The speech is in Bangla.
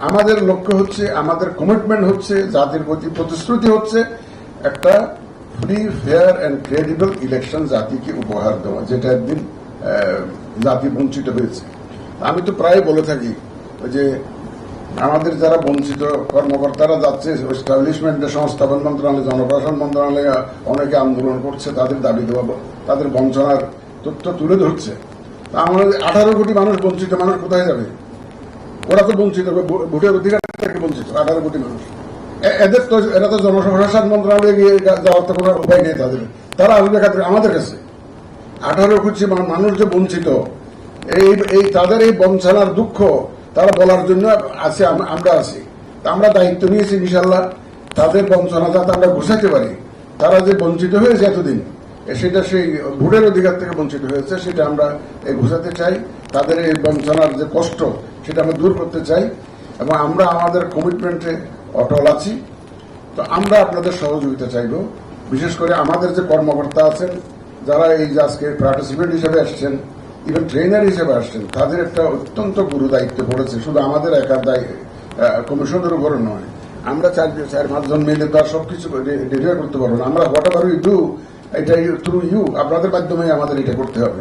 আমাদের লক্ষ্য হচ্ছে, আমাদের কমিটমেন্ট হচ্ছে, জাতির প্রতি প্রতিশ্রুতি হচ্ছে একটা free, fair and credible election জাতিকে উপহার দেওয়া, যেটা একদিন জাতি বঞ্চিত হয়েছে। আমি তো প্রায় বলে থাকি যে আমাদের যারা বঞ্চিত কর্মকর্তারা যাচ্ছে এস্টাবলিশমেন্টে, সংস্থাপন মন্ত্রণালয়, জনপ্রশাসন মন্ত্রণালয়ে অনেকে আন্দোলন করছে, তাদের দাবি দেওয়া, তাদের বঞ্চনার তথ্য তুলে ধরছে। আমাদের 18 কোটি মানুষ বঞ্চিত, মানুষ কোথায় যাবে? ওরা তো বঞ্চিত, ভোটের অধিকার থেকে বঞ্চিত 18 কোটি মানুষ। এরা তো জনপ্রশাসন মন্ত্রণালয়ে গিয়ে যাওয়ার তো কোনো উপায় নেই তাদের। তারা আসবে আমাদের কাছে। 18 কোটি মানুষ যে বঞ্চিত, এই তাদের এই বঞ্চনার দুঃখ তারা বলার জন্য আছে, আমরা আছি। আমরা দায়িত্ব নিয়েছি ইনশাল্লাহ তাদের বঞ্চনা যাতে আমরা ঘুষাতে পারি। তারা যে বঞ্চিত হয়েছে এতদিন, সেটা সেই ভোটের অধিকার থেকে বঞ্চিত হয়েছে, সেটা আমরা ঘুষাতে চাই। তাদের এই বঞ্চনার যে কষ্ট, সেটা আমরা দূর করতে চাই, এবং আমরা আমাদের কমিটমেন্টে অটল আছি। তো আমরা আপনাদের সহযোগিতা চাইব। বিশেষ করে আমাদের যে কর্মকর্তা আছেন, যারা এই যে আজকে পার্টিসিপেন্ট হিসেবে আসছেন, ইভেন ট্রেনার হিসেবে আসছেন, তাদের একটা অত্যন্ত গুরু দায়িত্ব পড়েছে। শুধু আমাদের একার কমিশনের উপরে নয়, আমরা 4-5 জন মিলে তো আর সবকিছু ডেলিভার করতে পারবো না। আমরা হোয়াট এভার ইউ ডু, এটা থ্রু ইউ, আপনাদের মাধ্যমে আমাদের এটা করতে হবে।